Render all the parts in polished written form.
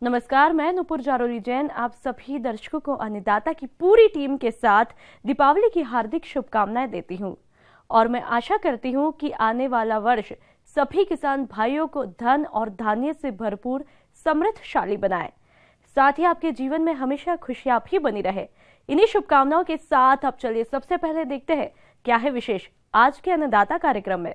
नमस्कार, मैं नुपुर जारोरी जैन आप सभी दर्शकों को अन्नदाता की पूरी टीम के साथ दीपावली की हार्दिक शुभकामनाएं देती हूं और मैं आशा करती हूं कि आने वाला वर्ष सभी किसान भाइयों को धन और धान्य से भरपूर समृद्धशाली बनाए, साथ ही आपके जीवन में हमेशा खुशियां भी बनी रहे। इन्हीं शुभकामनाओं के साथ अब चलिए सबसे पहले देखते हैं क्या है विशेष आज के अन्नदाता कार्यक्रम में।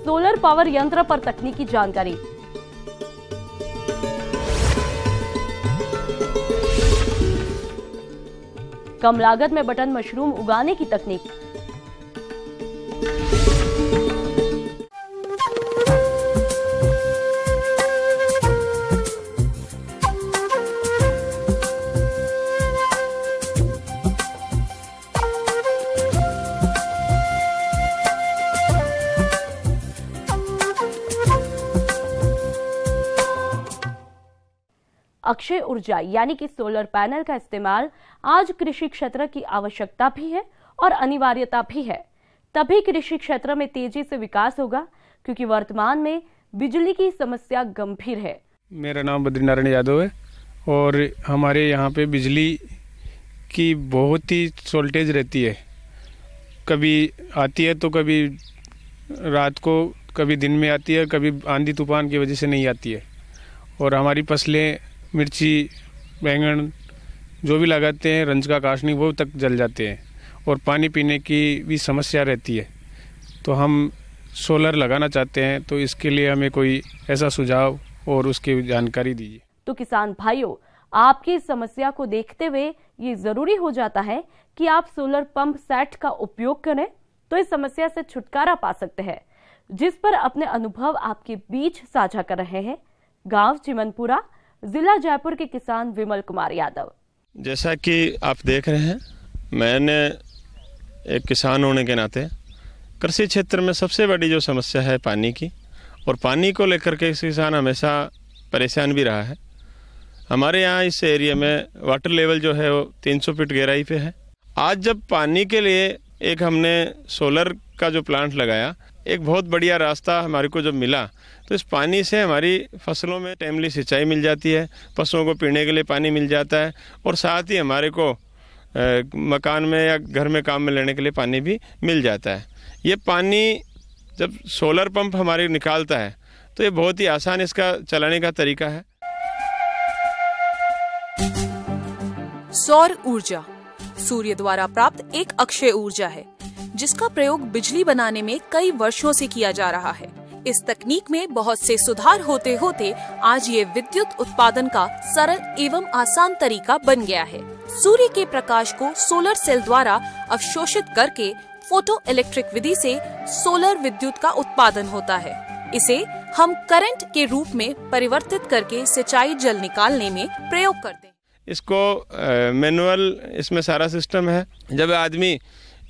सोलर पावर यंत्र पर तकनीकी जानकारी। कम लागत में बटन मशरूम उगाने की तकनीक। अक्षय ऊर्जा यानी कि सोलर पैनल का इस्तेमाल आज कृषि क्षेत्र की आवश्यकता भी है और अनिवार्यता भी है, तभी कृषि क्षेत्र में तेजी से विकास होगा क्योंकि वर्तमान में बिजली की समस्या गंभीर है। मेरा नाम बद्रीनारायण यादव है और हमारे यहाँ पे बिजली की बहुत ही शॉर्टेज रहती है। कभी आती है तो कभी रात को, कभी दिन में आती है, कभी आंधी तूफान की वजह से नहीं आती है। और हमारी फसलें मिर्ची, बैंगन जो भी लगाते हैं, रंज का काशनी वो तक जल जाते हैं और पानी पीने की भी समस्या रहती है। तो हम सोलर लगाना चाहते हैं, तो इसके लिए हमें कोई ऐसा सुझाव और उसकी जानकारी दीजिए। तो किसान भाइयों, आपकी समस्या को देखते हुए ये जरूरी हो जाता है कि आप सोलर पंप सेट का उपयोग करें, तो इस समस्या से छुटकारा पा सकते हैं, जिस पर अपने अनुभव आपके बीच साझा कर रहे हैं गांव चिमनपुरा, जिला जयपुर के किसान विमल कुमार यादव। जैसा कि आप देख रहे हैं, मैंने एक किसान होने के नाते कृषि क्षेत्र में सबसे बड़ी जो समस्या है पानी की, और पानी को लेकर के किसान हमेशा परेशान भी रहा है। हमारे यहाँ इस एरिया में वाटर लेवल जो है वो 300 फीट गहराई पे है। आज जब पानी के लिए एक हमने सोलर का जो प्लांट लगाया, एक बहुत बढ़िया रास्ता हमारे को जब मिला, तो इस पानी से हमारी फसलों में टाइमली सिंचाई मिल जाती है, पशुओं को पीने के लिए पानी मिल जाता है और साथ ही हमारे को मकान में या घर में काम में लेने के लिए पानी भी मिल जाता है। ये पानी जब सोलर पंप हमारे निकालता है तो ये बहुत ही आसान इसका चलाने का तरीका है। सौर ऊर्जा सूर्य द्वारा प्राप्त एक अक्षय ऊर्जा है, जिसका प्रयोग बिजली बनाने में कई वर्षों से किया जा रहा है। इस तकनीक में बहुत से सुधार होते होते आज ये विद्युत उत्पादन का सरल एवं आसान तरीका बन गया है। सूर्य के प्रकाश को सोलर सेल द्वारा अवशोषित करके फोटो इलेक्ट्रिक विधि से सोलर विद्युत का उत्पादन होता है। इसे हम करंट के रूप में परिवर्तित करके सिंचाई जल निकालने में प्रयोग करते हैं। इसको मैनुअल इसमें सारा सिस्टम है। जब आदमी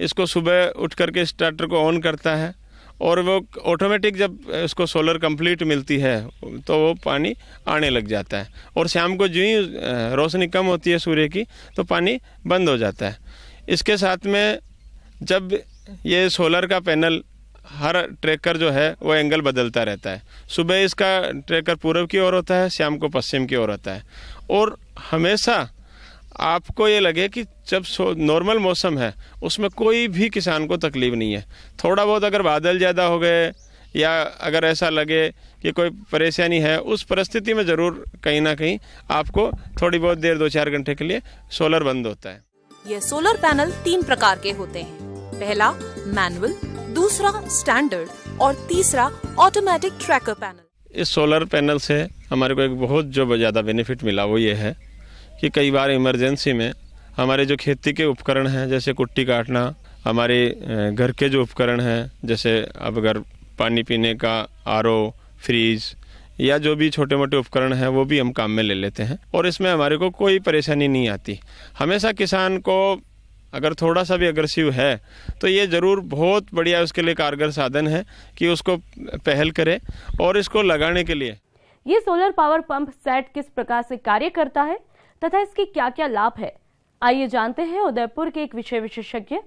इसको सुबह उठ करके स्टार्टर को ऑन करता है और वो ऑटोमेटिक जब इसको सोलर कंप्लीट मिलती है तो वो पानी आने लग जाता है, और शाम को जो ही रोशनी कम होती है सूर्य की तो पानी बंद हो जाता है। इसके साथ में जब ये सोलर का पैनल, हर ट्रैकर जो है वो एंगल बदलता रहता है। सुबह इसका ट्रैकर पूर्व की ओर होता है, शाम को पश्चिम की ओर होता है। और हमेशा आपको ये लगे कि जब नॉर्मल मौसम है उसमें कोई भी किसान को तकलीफ नहीं है। थोड़ा बहुत अगर बादल ज़्यादा हो गए या अगर ऐसा लगे कि कोई परेशानी है, उस परिस्थिति में ज़रूर कहीं ना कहीं आपको थोड़ी बहुत देर 2-4 घंटे के लिए सोलर बंद होता है। यह सोलर पैनल 3 प्रकार के होते हैं। पहला मैनुअल, दूसरा स्टैंडर्ड और तीसरा ऑटोमेटिक ट्रैकर पैनल। इस सोलर पैनल से हमारे को एक बहुत जो ज़्यादा बेनिफिट मिला वो ये है कि कई बार इमरजेंसी में हमारे जो खेती के उपकरण हैं, जैसे कुट्टी काटना, हमारे घर के जो उपकरण हैं, जैसे अब अगर पानी पीने का आरओ, फ्रीज या जो भी छोटे मोटे उपकरण हैं वो भी हम काम में ले लेते हैं और इसमें हमारे को कोई परेशानी नहीं आती। हमेशा किसान को अगर थोड़ा सा भी अग्रेसिव है तो ये ज़रूर बहुत बढ़िया उसके लिए कारगर साधन है कि उसको पहल करे और इसको लगाने के लिए। ये सोलर पावर पंप सेट किस प्रकार से कार्य करता है तथा इसके क्या क्या लाभ है, आइए जानते हैं उदयपुर के एक विषय विशेषज्ञ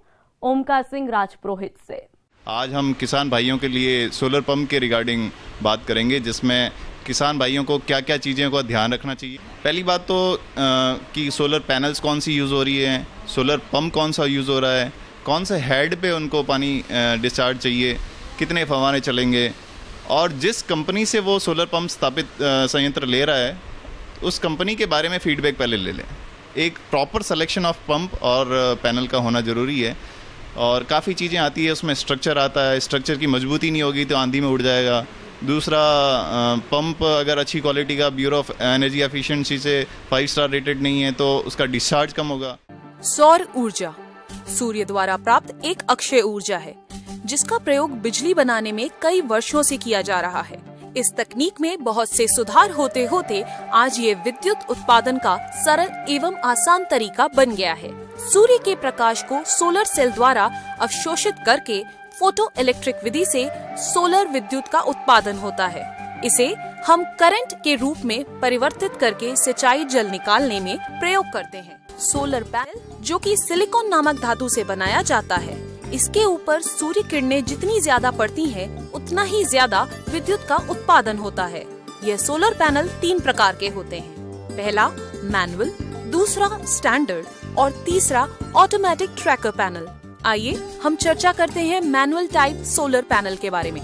ओमकार सिंह राजपुरोहित से। आज हम किसान भाइयों के लिए सोलर पंप के रिगार्डिंग बात करेंगे, जिसमें किसान भाइयों को क्या क्या चीज़ें का ध्यान रखना चाहिए। पहली बात तो कि सोलर पैनल्स कौन सी यूज़ हो रही है, सोलर पंप कौन सा यूज़ हो रहा है, कौन से हेड पे उनको पानी डिस्चार्ज चाहिए, कितने फव्वारे चलेंगे, और जिस कंपनी से वो सोलर पंप स्थापित संयंत्र ले रहा है उस कंपनी के बारे में फीडबैक पहले ले लें। एक प्रॉपर सिलेक्शन ऑफ पंप और पैनल का होना ज़रूरी है। और काफ़ी चीज़ें आती है उसमें, स्ट्रक्चर आता है, स्ट्रक्चर की मजबूती नहीं होगी तो आंधी में उड़ जाएगा। दूसरा, पंप अगर अच्छी क्वालिटी का ब्यूरो ऑफ एनर्जी एफिशिएंसी से 5 स्टार रेटेड नहीं है तो उसका डिस्चार्ज कम होगा। सौर ऊर्जा सूर्य द्वारा प्राप्त एक अक्षय ऊर्जा है जिसका प्रयोग बिजली बनाने में कई वर्षों से किया जा रहा है। इस तकनीक में बहुत से सुधार होते होते आज ये विद्युत उत्पादन का सरल एवं आसान तरीका बन गया है। सूर्य के प्रकाश को सोलर सेल द्वारा अवशोषित करके फोटो इलेक्ट्रिक विधि से सोलर विद्युत का उत्पादन होता है। इसे हम करंट के रूप में परिवर्तित करके सिंचाई जल निकालने में प्रयोग करते हैं। सोलर पैनल, जो कि सिलिकॉन नामक धातु से बनाया जाता है, इसके ऊपर सूर्य किरणें जितनी ज्यादा पड़ती हैं, उतना ही ज्यादा विद्युत का उत्पादन होता है। यह सोलर पैनल 3 प्रकार के होते हैं। पहला मैनुअल, दूसरा स्टैंडर्ड और तीसरा ऑटोमेटिक ट्रैकर पैनल। आइए हम चर्चा करते हैं मैनुअल टाइप सोलर पैनल के बारे में।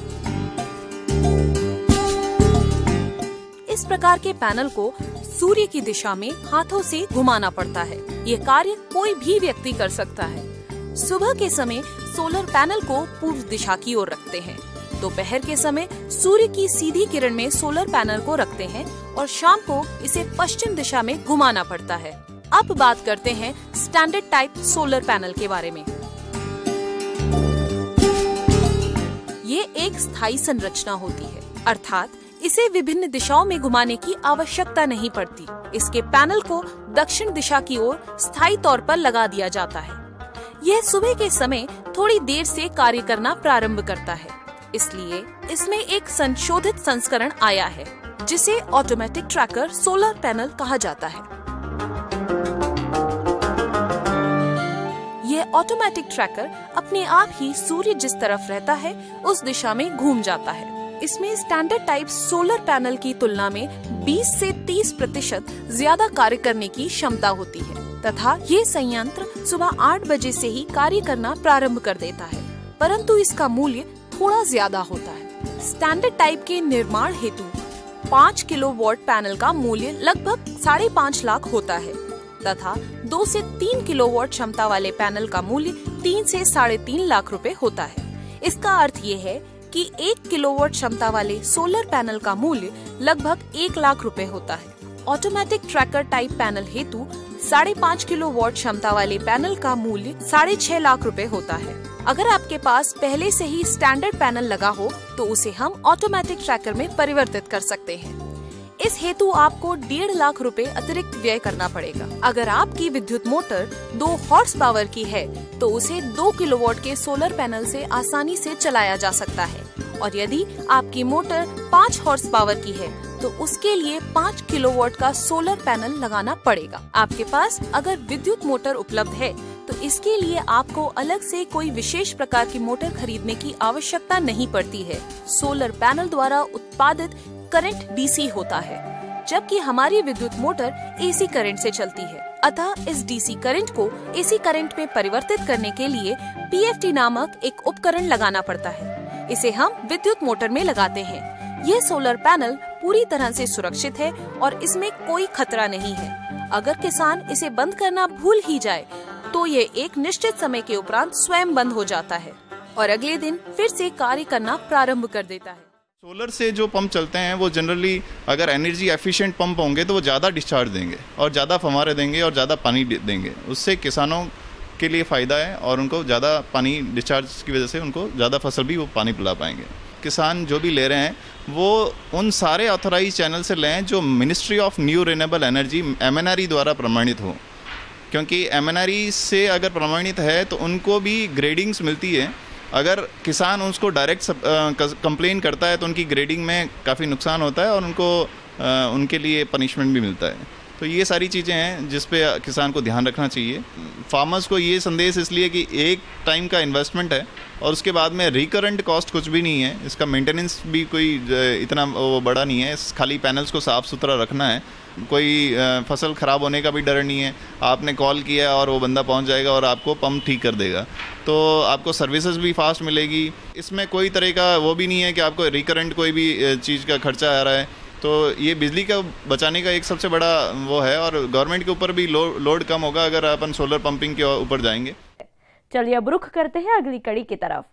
इस प्रकार के पैनल को सूर्य की दिशा में हाथों से घुमाना पड़ता है। यह कार्य कोई भी व्यक्ति कर सकता है। सुबह के समय सोलर पैनल को पूर्व दिशा की ओर रखते हैं, दोपहर के समय सूर्य की सीधी किरण में सोलर पैनल को रखते हैं और शाम को इसे पश्चिम दिशा में घुमाना पड़ता है। अब बात करते हैं स्टैंडर्ड टाइप सोलर पैनल के बारे में। ये एक स्थायी संरचना होती है, अर्थात इसे विभिन्न दिशाओं में घुमाने की आवश्यकता नहीं पड़ती। इसके पैनल को दक्षिण दिशा की ओर स्थायी तौर पर लगा दिया जाता है। यह सुबह के समय थोड़ी देर से कार्य करना प्रारंभ करता है, इसलिए इसमें एक संशोधित संस्करण आया है जिसे ऑटोमेटिक ट्रैकर सोलर पैनल कहा जाता है। यह ऑटोमेटिक ट्रैकर अपने आप ही सूर्य जिस तरफ रहता है उस दिशा में घूम जाता है। इसमें स्टैंडर्ड टाइप सोलर पैनल की तुलना में 20 से 30% ज्यादा कार्य करने की क्षमता होती है तथा ये संयंत्र सुबह 8 बजे से ही कार्य करना प्रारंभ कर देता है, परंतु इसका मूल्य थोड़ा ज्यादा होता है। स्टैंडर्ड टाइप के निर्माण हेतु 5 किलोवाट पैनल का मूल्य लगभग 5.5 लाख होता है तथा 2 से 3 किलोवाट क्षमता वाले पैनल का मूल्य 3 से 3.5 लाख रुपए होता है। इसका अर्थ ये है कि 1 किलोवाट क्षमता वाले सोलर पैनल का मूल्य लगभग 1 लाख रुपए होता है। ऑटोमेटिक ट्रैकर टाइप पैनल हेतु 5.5 किलोवाट क्षमता वाले पैनल का मूल्य 6.5 लाख रुपए होता है। अगर आपके पास पहले से ही स्टैंडर्ड पैनल लगा हो तो उसे हम ऑटोमेटिक ट्रैकर में परिवर्तित कर सकते हैं। इस हेतु आपको 1.5 लाख रुपए अतिरिक्त व्यय करना पड़ेगा। अगर आपकी विद्युत मोटर 2 हॉर्स पावर की है तो उसे 2 किलोवाट के सोलर पैनल से आसानी से चलाया जा सकता है, और यदि आपकी मोटर 5 हॉर्स पावर की है तो उसके लिए 5 किलोवाट का सोलर पैनल लगाना पड़ेगा। आपके पास अगर विद्युत मोटर उपलब्ध है तो इसके लिए आपको अलग से कोई विशेष प्रकार की मोटर खरीदने की आवश्यकता नहीं पड़ती है। सोलर पैनल द्वारा उत्पादित करंट डीसी होता है, जबकि हमारी विद्युत मोटर एसी करंट से चलती है। अतः इस डीसी करंट को एसी करंट में परिवर्तित करने के लिए पीएफटी नामक एक उपकरण लगाना पड़ता है। इसे हम विद्युत मोटर में लगाते हैं। ये सोलर पैनल पूरी तरह से सुरक्षित है और इसमें कोई खतरा नहीं है। अगर किसान इसे बंद करना भूल ही जाए तो ये एक निश्चित समय के उपरांत स्वयं बंद हो जाता है और अगले दिन फिर से कार्य करना प्रारंभ कर देता है। सोलर से जो पंप चलते हैं वो जनरली अगर एनर्जी एफिशिएंट पंप होंगे तो वो ज़्यादा डिस्चार्ज देंगे और ज़्यादा फव्वारे देंगे और ज़्यादा पानी देंगे। उससे किसानों के लिए फ़ायदा है और उनको ज़्यादा पानी डिस्चार्ज की वजह से उनको ज़्यादा फसल भी वो पानी पिला पाएंगे। किसान जो भी ले रहे हैं वो उन सारे ऑथराइज चैनल से लें जो ministry of new renewable energy MNRE द्वारा प्रमाणित हो, क्योंकि MNRE से अगर प्रमाणित है तो उनको भी ग्रेडिंग्स मिलती है। अगर किसान उसको डायरेक्ट कंप्लेन करता है तो उनकी ग्रेडिंग में काफ़ी नुकसान होता है और उनको उनके लिए पनिशमेंट भी मिलता है। तो ये सारी चीज़ें हैं जिस पे किसान को ध्यान रखना चाहिए। फार्मर्स को ये संदेश इसलिए कि एक टाइम का इन्वेस्टमेंट है और उसके बाद में रिकरेंट कॉस्ट कुछ भी नहीं है, इसका मेंटेनेंस भी कोई इतना वो बड़ा नहीं है, खाली पैनल्स को साफ़ सुथरा रखना है, कोई फसल ख़राब होने का भी डर नहीं है। आपने कॉल किया और वो बंदा पहुंच जाएगा और आपको पंप ठीक कर देगा, तो आपको सर्विसेज भी फास्ट मिलेगी। इसमें कोई तरह का वो भी नहीं है कि आपको रिकरेंट कोई भी चीज़ का खर्चा आ रहा है। तो ये बिजली का बचाने का एक सबसे बड़ा वो है और गवर्नमेंट के ऊपर भी लोड कम होगा अगर अपन सोलर पंपिंग के ऊपर जाएंगे। चलिए अब रुख करते हैं अगली कड़ी की तरफ।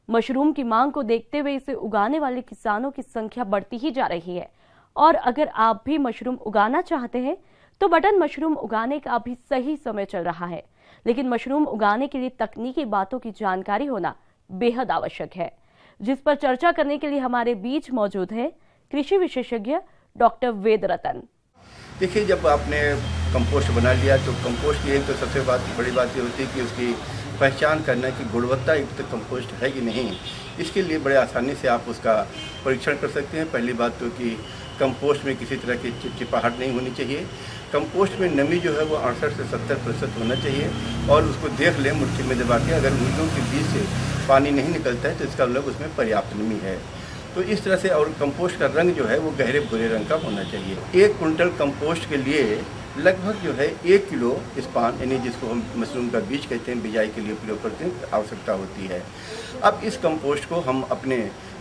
मशरूम की मांग को देखते हुए इसे उगाने वाले किसानों की संख्या बढ़ती ही जा रही है और अगर आप भी मशरूम उगाना चाहते हैं तो बटन मशरूम उगाने का अभी सही समय चल रहा है, लेकिन मशरूम उगाने के लिए तकनीकी बातों की जानकारी होना बेहद आवश्यक है, जिस पर चर्चा करने के लिए हमारे बीच मौजूद है कृषि विशेषज्ञ डॉक्टर वेद रतन। देखिए, जब आपने कंपोस्ट बना लिया तो कंपोस्ट की एक तो सबसे बड़ी बात ये होती है कि उसकी पहचान करना कि गुणवत्ता युक्त कंपोस्ट है कि नहीं। इसके लिए बड़े आसानी से आप उसका परीक्षण कर सकते हैं। पहली बात तो कि कंपोस्ट में किसी तरह की चिपचिपाहट नहीं होनी चाहिए। कंपोस्ट में नमी जो है वो 68 से 70% होना चाहिए और उसको देख लें मुट्ठी में दबा के, अगर उंगलियों के बीच से पानी नहीं निकलता है तो इसका मतलब उसमें पर्याप्त नमी है। तो इस तरह से, और कंपोस्ट का रंग जो है वो गहरे भूरे रंग का होना चाहिए। 1 कुंटल कंपोस्ट के लिए लगभग जो है 1 किलो स्पान, यानी जिसको हम मशरूम का बीज कहते हैं, बिजाई के लिए प्रयोग करते हैं, आवश्यकता होती है। अब इस कंपोस्ट को हम अपने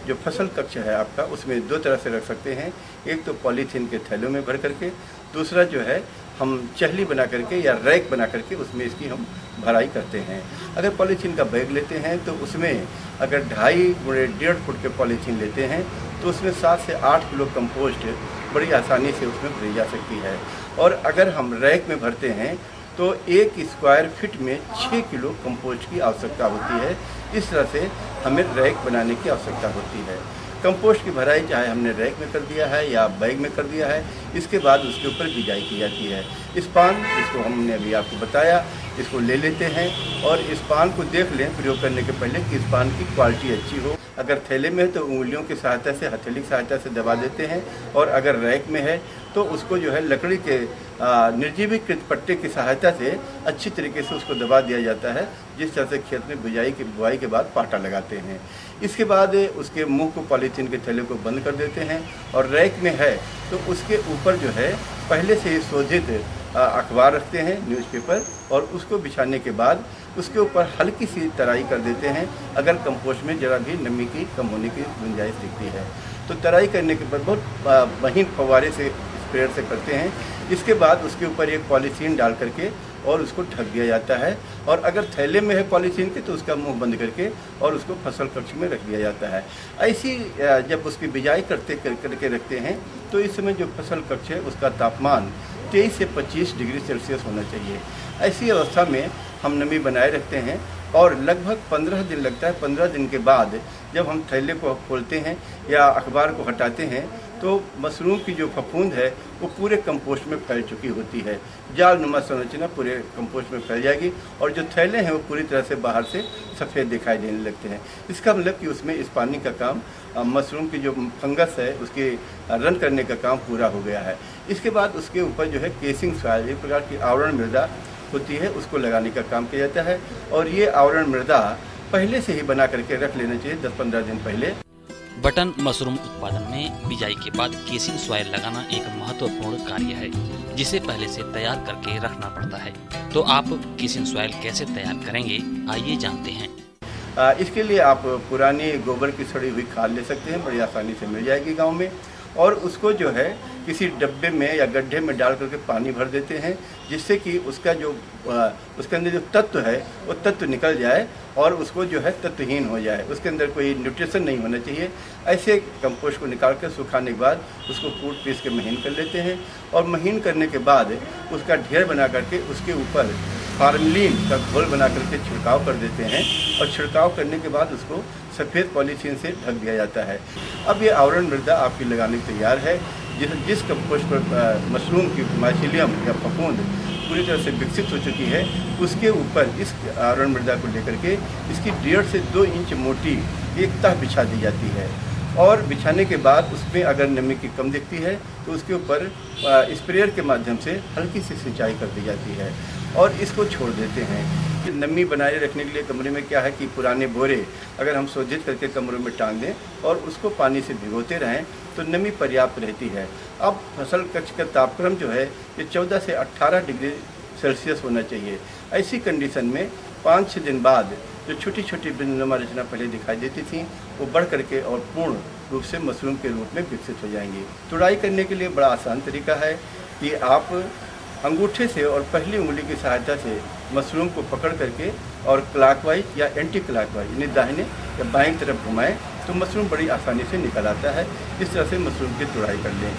जो फसल कक्ष है आपका, उसमें 2 तरह से रख सकते हैं। एक तो पॉलीथीन के थैलों में भर करके, दूसरा जो है हम चहली बना करके या रैक बना करके उसमें इसकी हम भराई करते हैं। अगर पॉलीथीन का बैग लेते हैं तो उसमें अगर 2.5 गुणे 1.5 फुट के पॉलीथीन लेते हैं तो उसमें 7 से 8 किलो कंपोस्ट बड़ी आसानी से उसमें भरी जा सकती है। और अगर हम रैक में भरते हैं तो 1 स्क्वायर फीट में 6 किलो कंपोस्ट की आवश्यकता होती है। इस तरह से हमें रैक बनाने की आवश्यकता होती है। कंपोस्ट की भराई चाहे हमने रैक में कर दिया है या बैग में कर दिया है, इसके बाद उसके ऊपर बिजाई की जाती है। इस पान, जिसको हमने अभी आपको बताया, इसको ले लेते हैं और इस पान को देख लें प्रयोग करने के पहले कि इस पान की क्वालिटी अच्छी हो। अगर थैले में है तो उंगलियों की सहायता से, हथेली की सहायता से दबा देते हैं, और अगर रैक में है तो उसको जो है लकड़ी के निर्जीवीकृत पट्टे की सहायता से अच्छी तरीके से उसको दबा दिया जाता है, जिस तरह से खेत में बुआई के बाद पाटा लगाते हैं। इसके बाद उसके मुंह को पॉलीथीन के थैले को बंद कर देते हैं, और रैक में है तो उसके ऊपर जो है पहले से ही शोधित अखबार रखते हैं, न्यूज़पेपर, और उसको बिछाने के बाद उसके ऊपर हल्की सी तराई कर देते हैं अगर कंपोस्ट में जरा भी नमी की कम होने की गुंजाइश दिखती है। तो तराई करने के बाद बहुत महीन फव्वारे से स्प्रेयर से करते हैं। इसके बाद उसके ऊपर एक पॉलीथीन डाल करके और उसको ढक दिया जाता है, और अगर थैले में है पॉलीथीन के तो उसका मुंह बंद करके और उसको फसल कक्ष में रख दिया जाता है। ऐसी जब उसकी बिजाई करके रखते हैं तो इस समय जो फसल कक्ष है उसका तापमान 23 से 25 डिग्री सेल्सियस होना चाहिए। ऐसी अवस्था में हम नमी बनाए रखते हैं और लगभग 15 दिन लगता है। 15 दिन के बाद जब हम थैले को खोलते हैं या अखबार को हटाते हैं तो मशरूम की जो फफूंद है वो पूरे कंपोस्ट में फैल चुकी होती है। जाल नुमा संरचना पूरे कंपोस्ट में फैल जाएगी और जो थैले हैं वो पूरी तरह से बाहर से सफ़ेद दिखाई देने लगते हैं। इसका मतलब कि उसमें इस पानी का काम, मशरूम की जो फंगस है उसके रन करने का काम पूरा हो गया है। इसके बाद उसके ऊपर जो है केसिंग सॉइल, एक प्रकार की आवरण मृदा होती है, उसको लगाने का काम किया जाता है। और ये आवरण मृदा पहले से ही बना करके रख लेना चाहिए, 10-15 दिन पहले। बटन मशरूम उत्पादन में बिजाई के बाद केसिंग सॉइल लगाना एक महत्वपूर्ण कार्य है, जिसे पहले से तैयार करके रखना पड़ता है। तो आप केसिंग सॉइल कैसे तैयार करेंगे, आइए जानते हैं। इसके लिए आप पुरानी गोबर की सड़ी हुई खाद ले सकते हैं, बड़ी आसानी से मिल जाएगी गांव में, और उसको जो है किसी डब्बे में या गड्ढे में डाल करके पानी भर देते हैं, जिससे कि उसका जो उसके अंदर जो तत्व है वो तत्व निकल जाए और उसको जो है तत्वहीन हो जाए, उसके अंदर कोई न्यूट्रिशन नहीं होना चाहिए। ऐसे कंपोस्ट को निकाल कर सुखाने के बाद उसको कूट पीस के महीन कर लेते हैं, और महीन करने के बाद उसका ढेर बना करके उसके ऊपर फार्मलिन का घोल बना करके छिड़काव कर देते हैं, और छिड़काव करने के बाद उसको सफ़ेद पॉलीथीन से ढक दिया जाता है। अब ये आवरण मृदा आपकी लगाने तैयार है। जिस कंपोस्ट पर मशरूम की माइसीलियम या फफूंद पूरी तरह से विकसित हो चुकी है, उसके ऊपर इस आवरण मृदा को लेकर के इसकी 1.5 से 2 इंच मोटी एक तह बिछा दी जाती है। और बिछाने के बाद उसमें अगर नमी की कम दिखती है तो उसके ऊपर स्प्रेयर के माध्यम से हल्की सी सिंचाई कर दी जाती है और इसको छोड़ देते हैं। कि नमी बनाए रखने के लिए कमरे में क्या है कि पुराने बोरे अगर हम शोधित करके कमरों में टांग दें और उसको पानी से भिगोते रहें तो नमी पर्याप्त रहती है। अब फसल कक्ष का तापक्रम जो है ये 14 से 18 डिग्री सेल्सियस होना चाहिए। ऐसी कंडीशन में 5-6 दिन बाद जो छोटी छोटी बिंदुनुमा रचना पहले दिखाई देती थी वो बढ़ करके और पूर्ण रूप से मशरूम के रूप में विकसित हो जाएंगी। तुड़ाई करने के लिए बड़ा आसान तरीका है कि आप अंगूठे से और पहली उंगली की सहायता से मशरूम को पकड़ करके और क्लॉकवाइज या एंटी क्लॉकवाइज यानी दाहिने या बाईं तरफ घुमाएं तो मशरूम बड़ी आसानी से निकल आता है। इस तरह से मशरूम की तुड़ाई कर लें।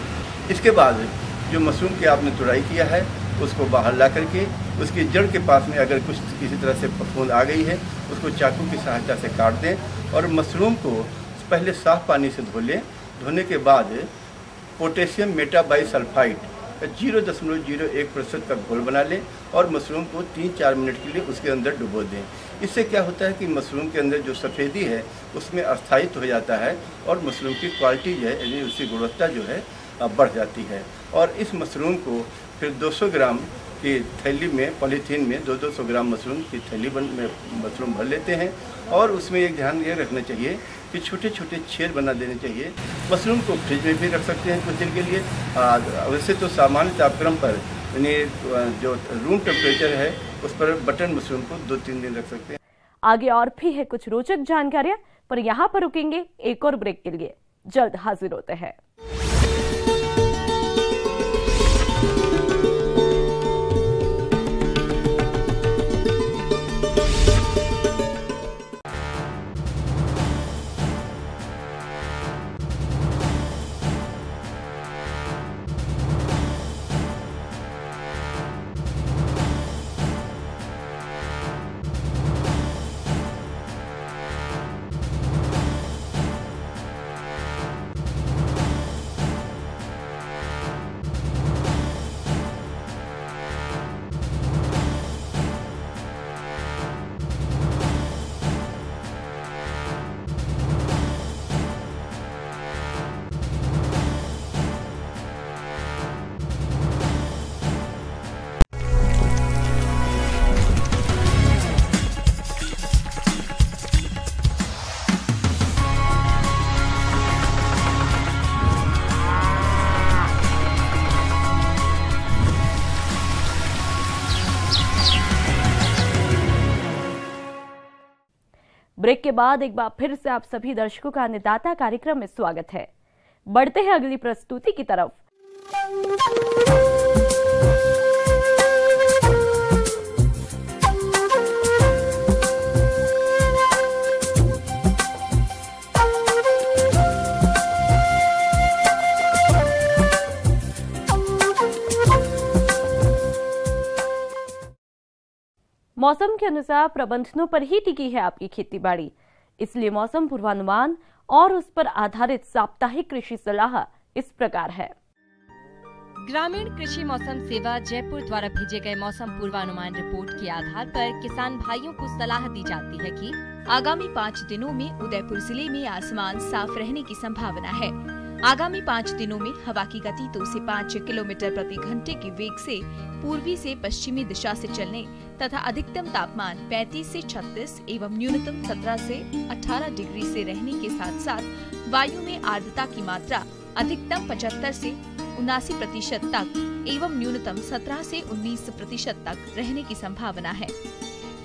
इसके बाद जो मशरूम की आपने तुड़ाई किया है उसको बाहर ला करके उसकी जड़ के पास में अगर कुछ किसी तरह से फफूंद आ गई है उसको चाकू की सहायता से काट दें और मशरूम को पहले साफ पानी से धो लें। धोने के बाद पोटेशियम मेटाबाइसल्फाइड 0.01% का घोल बना लें और मशरूम को 3-4 मिनट के लिए उसके अंदर डुबो दें। इससे क्या होता है कि मशरूम के अंदर जो सफ़ेदी है उसमें अस्थायित्व हो जाता है और मशरूम की क्वालिटी जो है यानी उसकी गुणवत्ता जो है बढ़ जाती है। और इस मशरूम को फिर 200 ग्राम की थैली में पॉलीथीन में 200 ग्राम मशरूम की थैली में मशरूम भर लेते हैं और उसमें एक ध्यान ये रखना चाहिए कि छोटे छोटे छेद बना देने चाहिए। मशरूम को फ्रिज में भी रख सकते हैं कुछ दिन के लिए। वैसे तो सामान्य तापक्रम पर यानी जो रूम टेम्परेचर है उस पर बटन मशरूम को 2-3 दिन रख सकते हैं। आगे और भी है कुछ रोचक जानकारियां, पर यहाँ पर रुकेंगे एक और ब्रेक के लिए। जल्द हाजिर होते हैं। ब्रेक के बाद एक बार फिर से आप सभी दर्शकों का अन्नदाता कार्यक्रम में स्वागत है। बढ़ते हैं अगली प्रस्तुति की तरफ। मौसम के अनुसार प्रबंधनों पर ही टिकी है आपकी खेती बाड़ी, इसलिए मौसम पूर्वानुमान और उस पर आधारित साप्ताहिक कृषि सलाह इस प्रकार है। ग्रामीण कृषि मौसम सेवा जयपुर द्वारा भेजे गए मौसम पूर्वानुमान रिपोर्ट के आधार पर किसान भाइयों को सलाह दी जाती है कि आगामी 5 दिनों में उदयपुर जिले में आसमान साफ रहने की संभावना है। आगामी 5 दिनों में हवा की गति 2 से 5 किलोमीटर प्रति घंटे के वेग से पूर्वी से पश्चिमी दिशा से चलने तथा अधिकतम तापमान 35 से 36 एवं न्यूनतम 17 से 18 डिग्री से रहने के साथ साथ वायु में आर्द्रता की मात्रा अधिकतम 75 से 79% तक एवं न्यूनतम 17 से 19% तक रहने की संभावना है।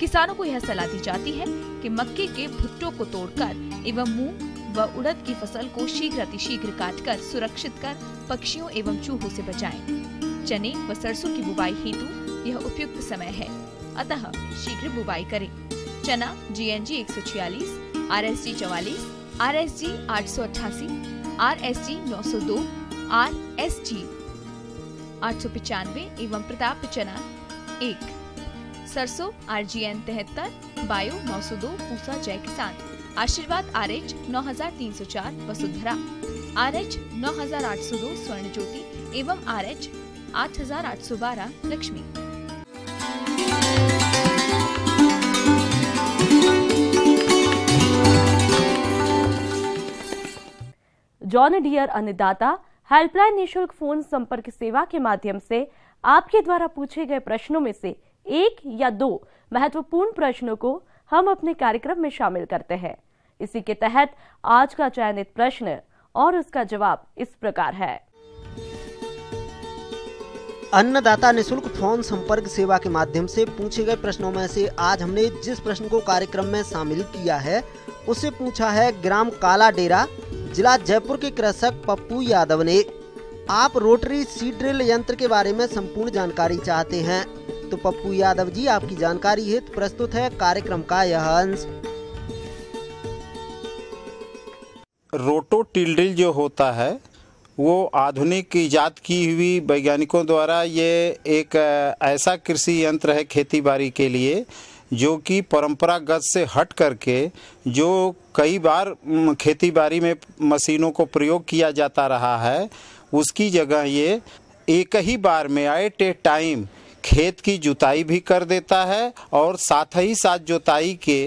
किसानों को यह सलाह दी जाती है कि मक्के के भुट्टों को तोड़कर एवं मूंग व उड़द की फसल को शीघ्र अतिशीघ्र काटकर सुरक्षित कर पक्षियों एवं चूहों से बचाएं। चने व सरसों की बुवाई हेतु यह उपयुक्त समय है, अतः शीघ्र बुवाई करें। चना GNG 146, RSG 44, RSG 888, RSG 902, RSG 895 एवं प्रताप चना 1। सरसों RGN 73, बायो 902, पूसा जय किसान, आशीर्वाद RH 9304, वसुंधरा RH 9802 स्वर्ण ज्योति एवं RH 8812 लक्ष्मी। जॉन डियर अन्नदाता हेल्पलाइन निःशुल्क फोन संपर्क सेवा के माध्यम से आपके द्वारा पूछे गए प्रश्नों में से 1 या 2 महत्वपूर्ण प्रश्नों को हम अपने कार्यक्रम में शामिल करते हैं। इसी के तहत आज का चयनित प्रश्न और उसका जवाब इस प्रकार है। अन्नदाता निःशुल्क फोन संपर्क सेवा के माध्यम से पूछे गए प्रश्नों में से आज हमने जिस प्रश्न को कार्यक्रम में शामिल किया है उसे पूछा है ग्राम काला डेरा, जिला जयपुर के कृषक पप्पू यादव ने। आप रोटरी सीड ड्रिल यंत्र के बारे में संपूर्ण जानकारी चाहते हैं तो पप्पू यादव जी आपकी जानकारी हेतु प्रस्तुत है कार्यक्रम का यह अंश। रोटो टिल जो होता है वो आधुनिक इजाद की हुई वैज्ञानिकों द्वारा ये एक ऐसा कृषि यंत्र है खेती बाड़ी के लिए जो कि परंपरागत से हट करके जो कई बार खेती बाड़ी में मशीनों को प्रयोग किया जाता रहा है उसकी जगह ये एक ही बार में एट ए टाइम खेत की जुताई भी कर देता है और साथ ही साथ जुताई के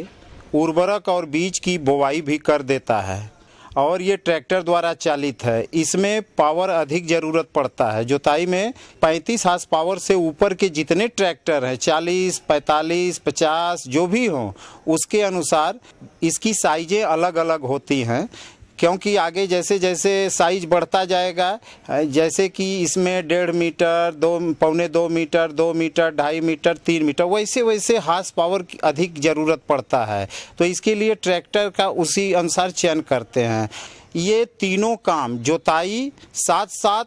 उर्वरक और बीज की बुवाई भी कर देता है और ये ट्रैक्टर द्वारा चालित है। इसमें पावर अधिक ज़रूरत पड़ता है। जुताई में 35 हार्स पावर से ऊपर के जितने ट्रैक्टर हैं 40, 45, 50 जो भी हों उसके अनुसार इसकी साइजें अलग अलग होती हैं क्योंकि आगे जैसे जैसे साइज बढ़ता जाएगा जैसे कि इसमें 1.5 metre 2.25 metre 2 metre 2.5 metre 3 metre वैसे वैसे हार्स पावर की अधिक ज़रूरत पड़ता है तो इसके लिए ट्रैक्टर का उसी अनुसार चयन करते हैं। ये तीनों काम जुताई साथ साथ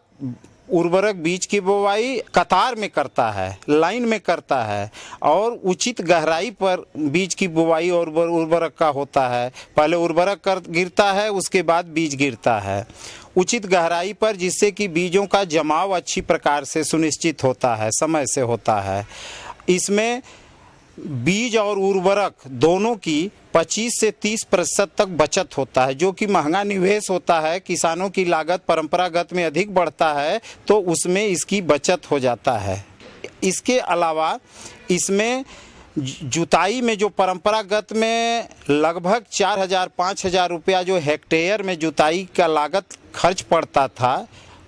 उर्वरक बीज की बुवाई कतार में करता है, लाइन में करता है और उचित गहराई पर बीज की बुवाई और उर्वरक का होता है। पहले उर्वरक गिरता है उसके बाद बीज गिरता है उचित गहराई पर जिससे कि बीजों का जमाव अच्छी प्रकार से सुनिश्चित होता है, समय से होता है। इसमें बीज और उर्वरक दोनों की 25 से 30% तक बचत होता है जो कि महंगा निवेश होता है। किसानों की लागत परंपरागत में अधिक बढ़ता है तो उसमें इसकी बचत हो जाता है। इसके अलावा इसमें जुताई में जो परंपरागत में लगभग 4,000-5,000 रुपया जो हेक्टेयर में जुताई का लागत खर्च पड़ता था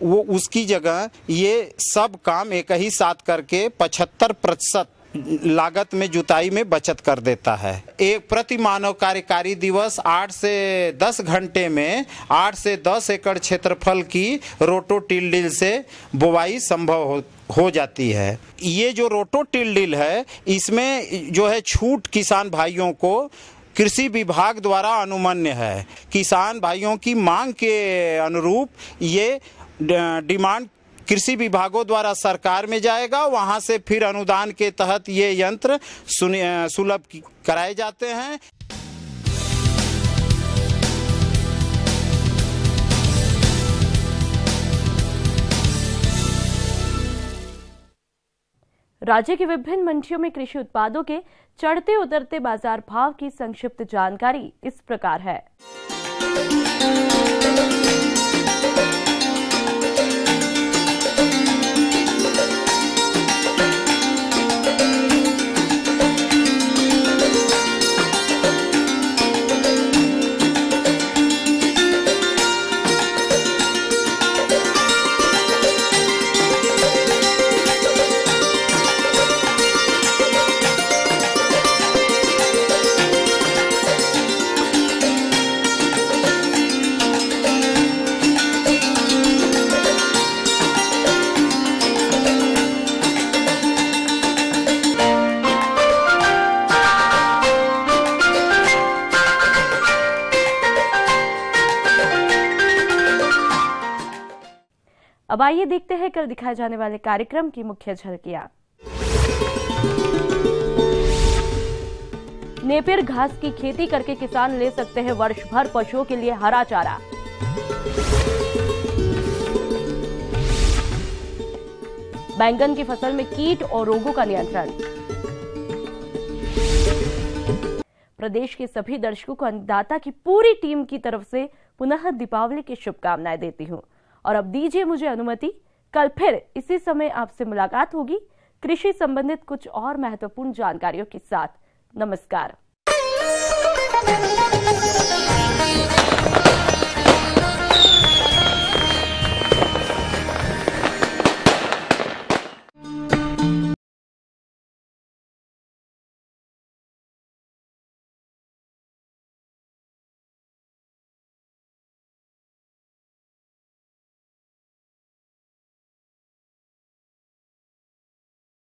वो उसकी जगह ये सब काम एक ही साथ करके 75% लागत में जुताई में बचत कर देता है। एक प्रति मानव कार्यकारी दिवस 8 से 10 घंटे में 8 से 10 एकड़ क्षेत्रफल की रोटो टिल से बुवाई संभव हो जाती है। ये जो रोटो टिल है इसमें जो है छूट किसान भाइयों को कृषि विभाग द्वारा अनुमन्य है। किसान भाइयों की मांग के अनुरूप ये डिमांड कृषि विभागों द्वारा सरकार में जाएगा, वहां से फिर अनुदान के तहत ये यंत्र सुलभ कराए जाते हैं। राज्य की विभिन्न मंडियों में कृषि उत्पादों के चढ़ते उतरते बाजार भाव की संक्षिप्त जानकारी इस प्रकार है। अब आइए देखते हैं कल दिखाए जाने वाले कार्यक्रम की मुख्य झलकियां। नेपियर घास की खेती करके किसान ले सकते हैं वर्ष भर पशुओं के लिए हरा चारा। बैंगन की फसल में कीट और रोगों का नियंत्रण। प्रदेश के सभी दर्शकों को अन्नदाता की पूरी टीम की तरफ से पुनः दीपावली की शुभकामनाएं देती हूँ। और अब दीजिए मुझे अनुमति, कल फिर इसी समय आपसे मुलाकात होगी कृषि संबंधित कुछ और महत्वपूर्ण जानकारियों के साथ। नमस्कार।